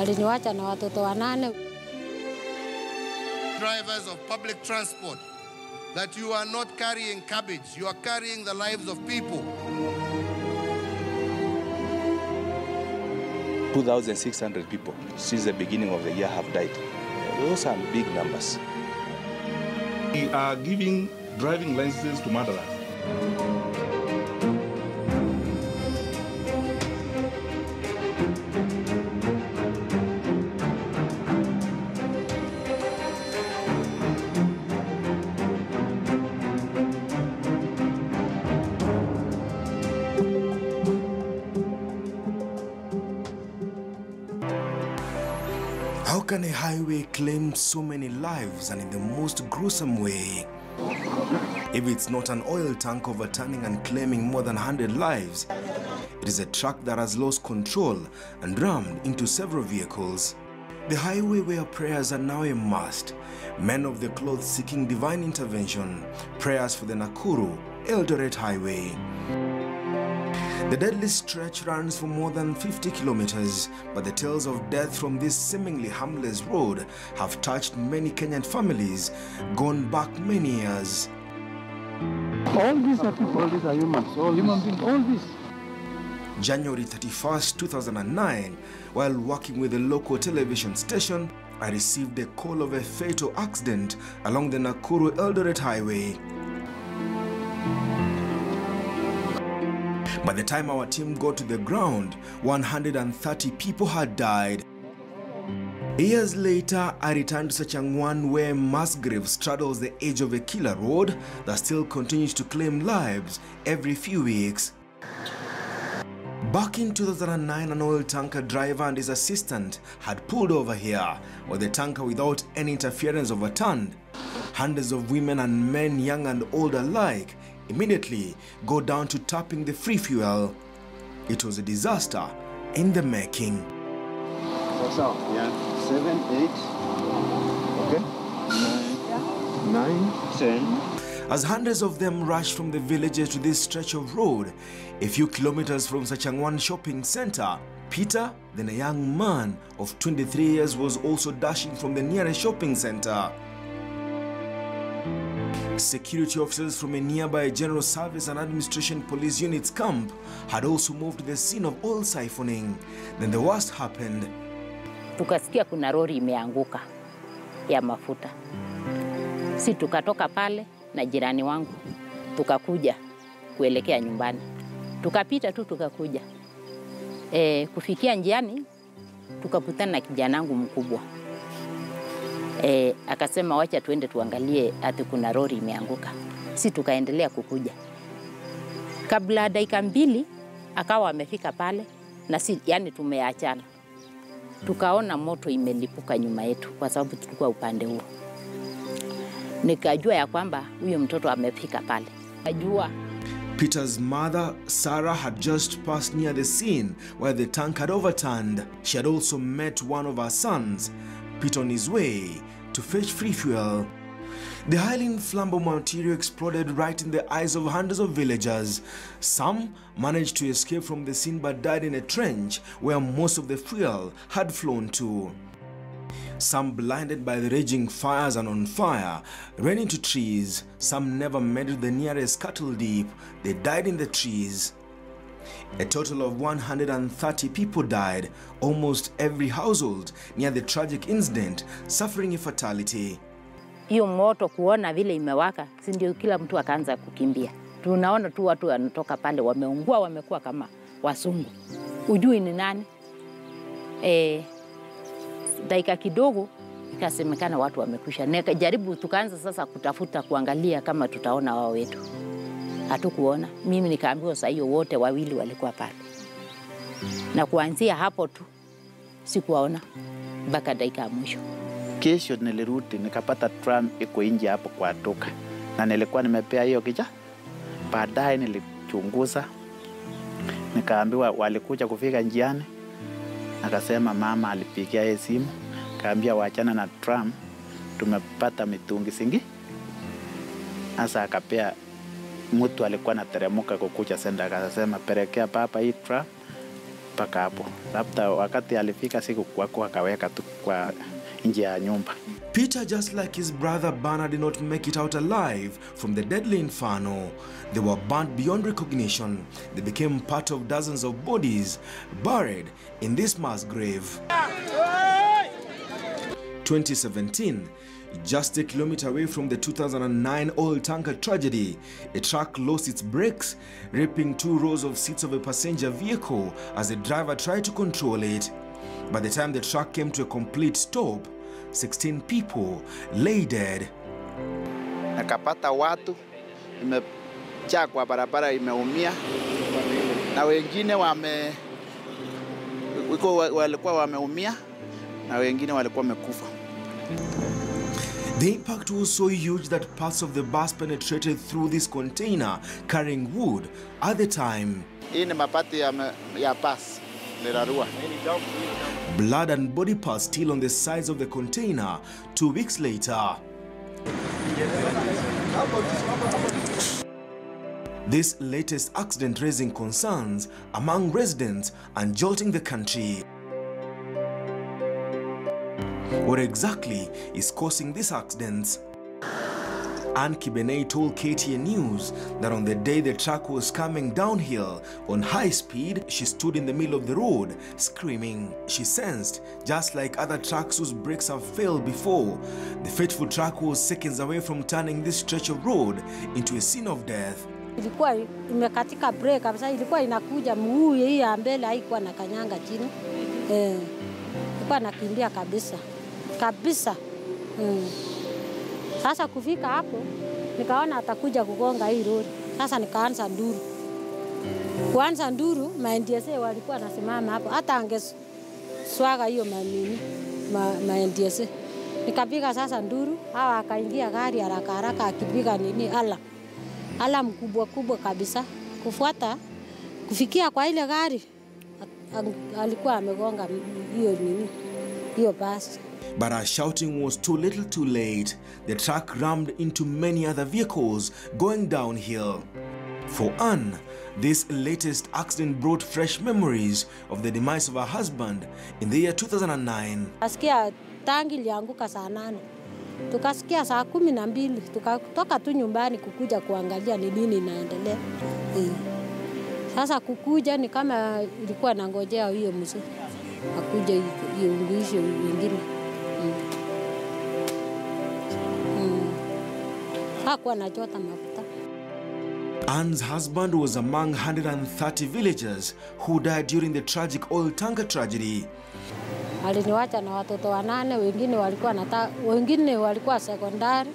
Aliniwacha na watoto 8. Drivers of public transport, that you are not carrying cabbage, you are carrying the lives of people. 2,600 people since the beginning of the year have died. Those are big numbers. We are giving driving licenses to murderers. How can a highway claim so many lives and in the most gruesome way? If it's not an oil tank overturning and claiming more than 100 lives, it is a truck that has lost control and rammed into several vehicles. The highway where prayers are now a must. Men of the cloth seeking divine intervention. Prayers for the Nakuru Eldoret Highway. The deadly stretch runs for more than 50 kilometers, but the tales of death from this seemingly harmless road have touched many Kenyan families, gone back many years. All these are people, all these are humans, all human beings, all this. January 31st, 2009, while working with a local television station, I received a call of a fatal accident along the Nakuru Eldoret Highway. By the time our team got to the ground, 130 people had died. Years later, I returned to Sachangwan, where mass grave straddles the edge of a killer road that still continues to claim lives every few weeks. Back in 2009, an oil tanker driver and his assistant had pulled over here, while the tanker, without any interference, overturned. Hundreds of women and men, young and old alike, immediately go down to tapping the free fuel. It was a disaster in the making. What's up? Yeah. 7, 8. Okay. 9, 10. As hundreds of them rushed from the villages to this stretch of road, a few kilometers from Sachangwan shopping center, Peter, then a young man of 23 years, was also dashing from the nearest shopping center. Security officers from a nearby General Service and Administration Police Units camp had also moved to the scene of oil siphoning. Then the worst happened. Tukasikia kuna lori imeanguka ya mafuta. Si tukatoka pale na jirani wangu, tukakuja kuelekea nyumbani. Tukapita tu tukakuja. Kufikia njiani, tukakutana na kijana wangu mkubwa. Akasema wacha tuende tuangalie ati kuna lori imeanguka. Si tukaendelea kukuja. Kabla dakika 2 akawa amefika pale na si yani tumeachana. Tukaona moto imelipuka nyuma yetu kwa sababu tulikuwa upande huo. Nikajua ya kwamba huyo mtoto amefika pale. Najua Peter's mother, Sarah, had just passed near the scene where the tank had overturned. She had also met one of her sons, Peter, on his way to fetch free fuel. The highly inflammable material exploded right in the eyes of hundreds of villagers. Some managed to escape from the scene but died in a trench where most of the fuel had flown to. Some, blinded by the raging fires and on fire, ran into trees. Some never made it to the nearest cattle dip. They died in the trees. A total of 130 people died, almost every household near the tragic incident suffering a fatality. Hiyo moto kuona vile imewaka, si ndio kila mtu akaanza kukimbia. Tunaona tu watu wanatoka pale wameungua, wamekuwa kama wasungu. Ujui ni nani? Dakika kidogo ikasemekana watu wamekwisha. Nikajaribu tukaanza sasa kutafuta kuangalia kama tutaona wao wetu. Hatukuona. Mimi nikaambiwa saa hiyo wote wawili walikuwa pale. Na kuanzia hapo tu sikuwaona mpaka dakika ya mwisho. Kesho nilirudi nikapata tram iko nje hapo kwa duka. Na nilikuwa nimepea hiyo kicha. Baadaye nilichunguza. Nikaambiwa walikuja kufika njiani. Akasema mama alipigia yeye simu. Kaambia waachana na tram. Tumepata mitungi singi. Asa akapea mtu alikuwa anateremka kukuja senda, akasema pelekea papa hii tram mpaka hapo. Labda wakati alifika siku kwako akaweka tu kwa nje ya nyumba. Peter, just like his brother Bernard, did not make it out alive from the deadly inferno. They were burnt beyond recognition. They became part of dozens of bodies buried in this mass grave. 2017, just a kilometer away from the 2009 oil tanker tragedy, a truck lost its brakes, ripping 2 rows of seats of a passenger vehicle as the driver tried to control it. By the time the truck came to a complete stop, 16 people lay dead. Nakapata watu imejaa kwa barabara, imeumia na wengine walikuwa wameumia na wengine walikuwa wamekufa. The impact was so huge that parts of the bus penetrated through this container carrying wood at the time. Hii ni mabati ya bus lirarua. Blood and body parts still on the sides of the container 2 weeks later. This latest accident raising concerns among residents and jolting the country. What exactly is causing these accidents? Ann Kibenei told KTN News that on the day the truck was coming downhill on high speed, she stood in the middle of the road screaming. She sensed, just like other trucks whose brakes have failed before, the fateful truck was seconds away from turning this stretch of road into a scene of death. Ilikuwa imekatika break kabisa, ilikuwa inakuja mguu hii ya mbele haikuwa na kanyanga chini. Ilikuwa nakimbia kabisa. Kabisa. Sasa kufika hapo nikaona atakuja kugonga hii road. Sasa nikaanza nduru. Kuanza nduru, maendeleo walikuwa nasimama hapo. Hata angeswaga hiyo maendeleo. Nikapiga sasa nduru, hawa akaingia gari haraka haraka akipiga nini ala mkubwa kubwa kabisa. Kufuata kufikia kwa ile gari alikuwa amegonga hiyo basi. But her shouting was too little too late. The truck rammed into many other vehicles going downhill. For Ann, this latest accident brought fresh memories of the demise of her husband in the year 2009. Asikia tangi ilianguka saa 8. Tukasikia saa 12, tukatoka tu nyumbani kukuja kuangalia ni nini inaendelea. Sasa kukuja ni kama ilikuwa nangojea hiyo mzee akuja iunguishe wengine. Hakuwa anachota mafuta. Ann's husband was among 130 villagers who died during the tragic oil tanker tragedy. Aliniwacha na watoto 8, wengine walikuwa secondary,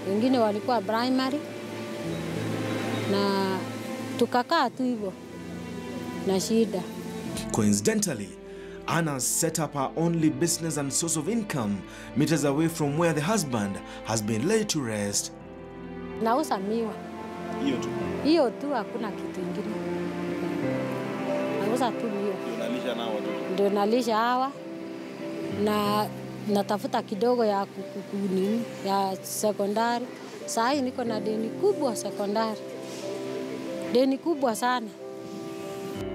wengine walikuwa primary. Na tukakaa tu hivyo na shida. Coincidentally, Anna set up her only business and source of income meters away from where the husband has been laid to rest. Nauza miwa. Hiyo tu, hakuna kitu kingine. Nauza tu miwa. Unalisha nao watoto? Ndio nalisha hawa. Na natafuta kidogo ya kukuni ya sekondari. Saa hii niko na deni kubwa sekondari. Deni kubwa sana.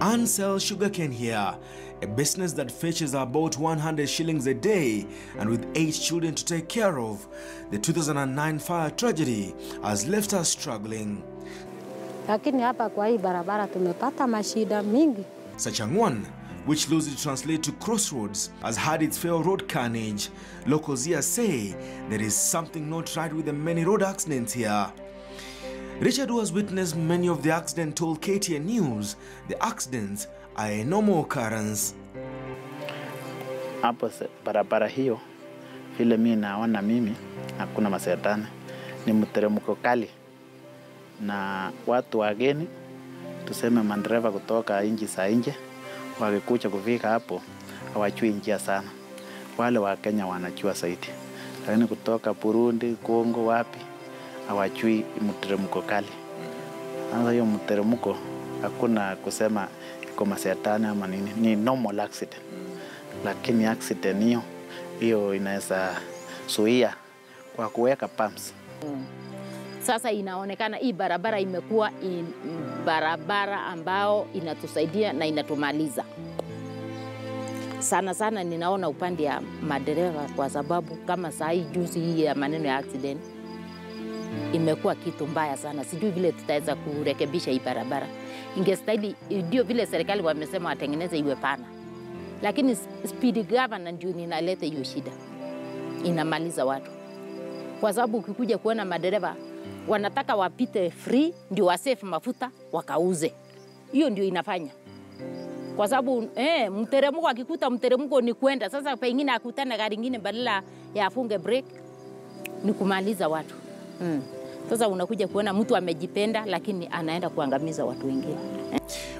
Ann sells sugarcane here, a business that fetches about 100 shillings a day, and with 8 children to take care of, the 2009 fire tragedy has left her struggling. Lakini hapa kwa hii barabara tumepata mashida mingi. Sachangwan, which loosely translates to crossroads, has had its fair road carnage. Locals here say there is something not right with the many road accidents here. Richard, who has witnessed many of the accidents, told KTN News the accidents are a normal occurrence. Hapo barabara hiyo vile mimi naona hakuna masetani, ni mteremko kali na watu wageni, tuseme mandereva kutoka nchi za nje wakikuja kufika hapo hawajui njia sana. Wale wa Kenya wanajua zaidi, lakini kutoka Burundi, Kongo, wapi hawajui mteremko kali. Sasa hiyo mteremko hakuna kusema iko masetani ama nini, ni normal accident. Lakini accident hiyo inaweza zuia kwa kuweka pumps. Sasa inaonekana hii barabara imekuwa barabara ambao inatusaidia na inatumaliza. Sana sana ninaona upande ya madereva, kwa sababu kama saa hii juzi hii ya maneno ya accident imekuwa kitu mbaya sana. Sijui vile tutaweza kurekebisha hii barabara. Ingestahili ndio vile serikali wamesema watengeneze iwe pana. Lakini speed governor ndio inaleta hiyo shida. Inamaliza watu. Kwa sababu ukikuja kuona madereva wanataka wapite free ndio wasave mafuta wakauze. Hiyo ndio inafanya. Kwa sababu mteremko akikuta mteremko ni kwenda. Sasa pengine akutana gari lingine badala ya afunge break ni kumaliza watu. Sasa unakuja kuona mtu amejipenda lakini anaenda kuangamiza watu wengine.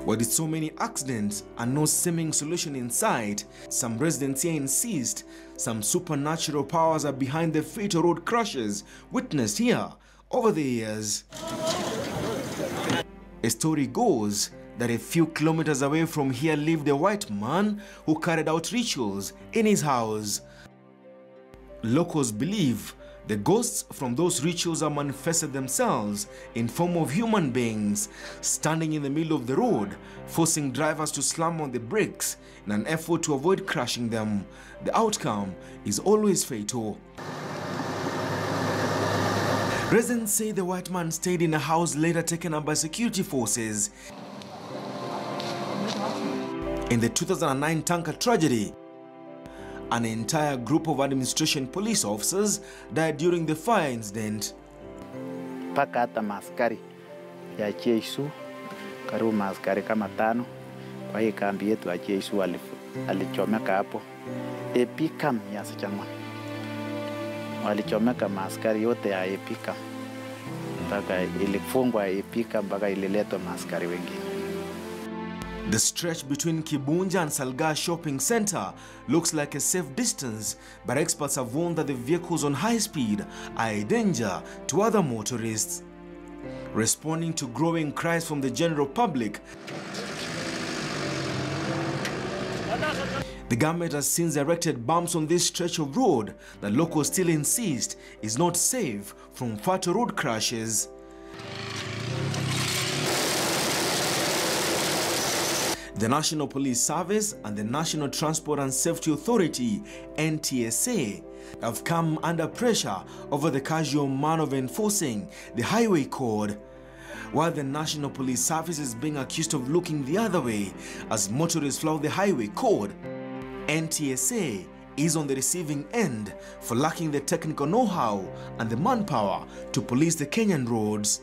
With so many accidents and no seeming solution in sight, some residents here insist some supernatural powers are behind the fatal road crashes witnessed here over the years. A story goes that a few kilometers away from here lived a white man who carried out rituals in his house. Locals believe the ghosts from those rituals are manifested themselves in form of human beings, standing in the middle of the road, forcing drivers to slam on the brakes in an effort to avoid crashing them. The outcome is always fatal. Residents say the white man stayed in a house later taken up by security forces. In the 2009 tanker tragedy, an entire group of administration police officers died during the fire incident. Paka hata maaskari ya JSU, karibu maaskari kama 5 kwa hii kambi yetu ya JSU alichomeka hapo. Epicam ya Sachangwan. Walichomeka maaskari yote ya Epicam. Mpaka ilifungwa Epicam mpaka ililetwa maaskari wengine. The stretch between Kibunja and Salga shopping center looks like a safe distance, but experts have warned that the vehicles on high speed are a danger to other motorists. Responding to growing cries from the general public, the government has since erected bumps on this stretch of road that locals still insist is not safe from fatal road crashes. The National Police Service and the National Transport and Safety Authority, NTSA, have come under pressure over the casual manner of enforcing the highway code, while the National Police Service is being accused of looking the other way as motorists flout the highway code. NTSA is on the receiving end for lacking the technical know-how and the manpower to police the Kenyan roads.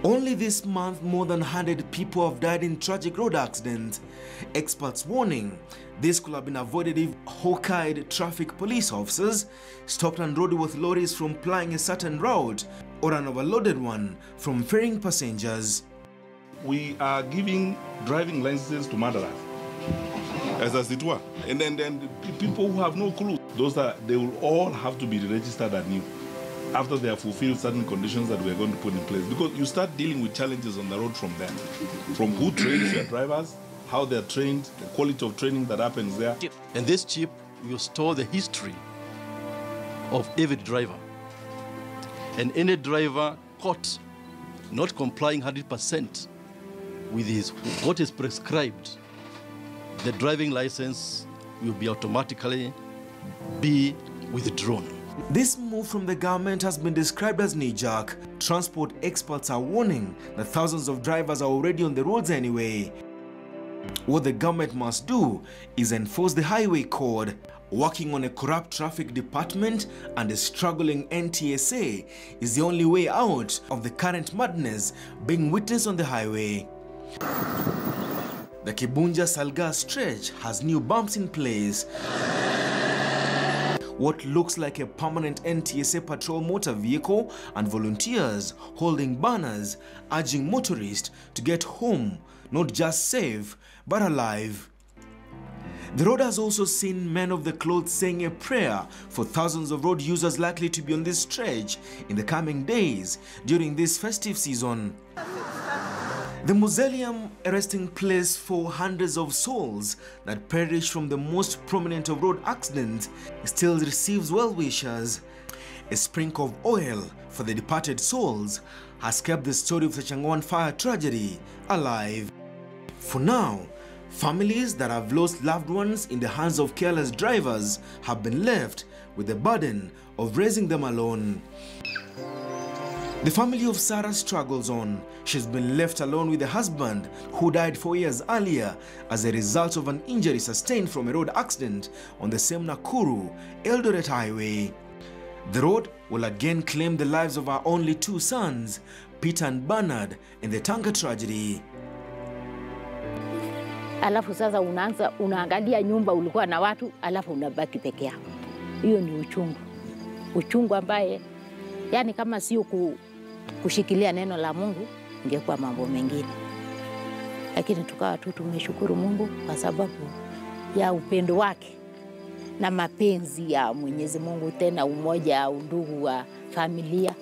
Only this month, more than 100 people have died in tragic road accidents. Experts warning this could have been avoided if hawk-eyed traffic police officers stopped and rode with lorries from plying a certain route or an overloaded one from ferrying passengers. We are giving driving licenses to murderers, as it were. And then people who have no clue, they will all have to be registered anew after they have fulfilled certain conditions that we are going to put in place. Because you start dealing with challenges on the road from there. From who trains your drivers, how they're trained, the quality of training that happens there. And this chip will store the history of every driver. And any driver caught not complying 100% with what is prescribed, the driving license will be automatically be withdrawn. This move from the government has been described as knee-jerk. Transport experts are warning that thousands of drivers are already on the roads anyway. What the government must do is enforce the highway code. Working on a corrupt traffic department and a struggling NTSA is the only way out of the current madness being witnessed on the highway. The Kibunja-Salga stretch has new bumps in place. What looks like a permanent NTSA patrol motor vehicle and volunteers holding banners urging motorists to get home, not just safe, but alive. The road has also seen men of the cloth saying a prayer for thousands of road users likely to be on this stretch in the coming days during this festive season. The mausoleum, a resting place for hundreds of souls that perished from the most prominent of road accidents, still receives well-wishers. A sprinkle of oil for the departed souls has kept the story of the Sachangwan fire tragedy alive. For now, families that have lost loved ones in the hands of careless drivers have been left with the burden of raising them alone. The family of Sarah struggles on. She's been left alone with a husband who died 4 years earlier as a result of an injury sustained from a road accident on the same Nakuru Eldoret Highway. The road will again claim the lives of our only 2 sons, Peter and Bernard, in the tanker tragedy. Alafu sasa unaangalia nyumba ulikuwa na watu, alafu unabaki peke yako. Hiyo ni uchungu. Uchungu ambaye, yani kama sio kushikilia neno la Mungu, ingekuwa mambo mengine. Lakini tukawa tu tumeshukuru Mungu kwa sababu ya upendo wake na mapenzi ya Mwenyezi Mungu, tena umoja, undugu wa familia,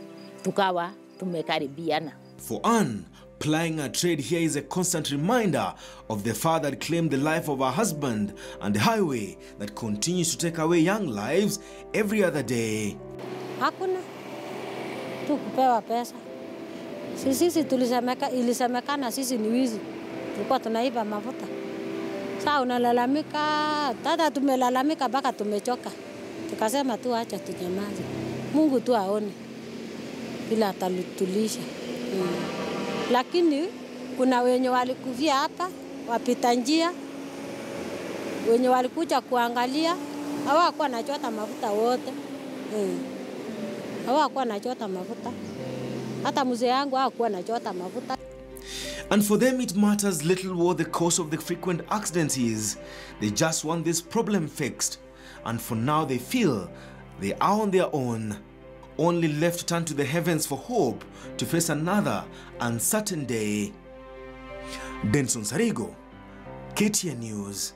tukawa tumekaribiana. For Anne, plying her trade here is a constant reminder of the fire that claimed the life of her husband and the highway that continues to take away young lives every other day. Hakuna tu kupewa pesa. Sisi ilisemekana sisi ni wizi. Tulikuwa tunaiba mafuta. Sasa unalalamika, tata tumelalamika mpaka tumechoka. Tukasema tu acha tunyamaze. Mungu tu aone bila atatulisha. Lakini kuna wenye walikufia hapa, wapita njia, wenye walikuja kuangalia, hawakuwa wanachota mafuta wote. Hawakuwa wanachota mafuta. Hata mzee yangu hakuwa anachota mafuta. And for them it matters little what the cause of the frequent accidents is. They just want this problem fixed. And for now they feel they are on their own. Only left to turn to the heavens for hope to face another uncertain day. Onsarigo, KTN News.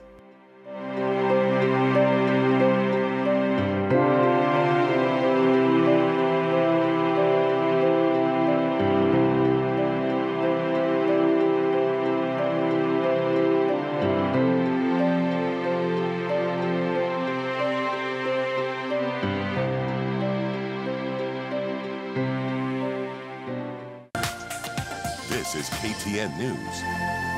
This is KTN News.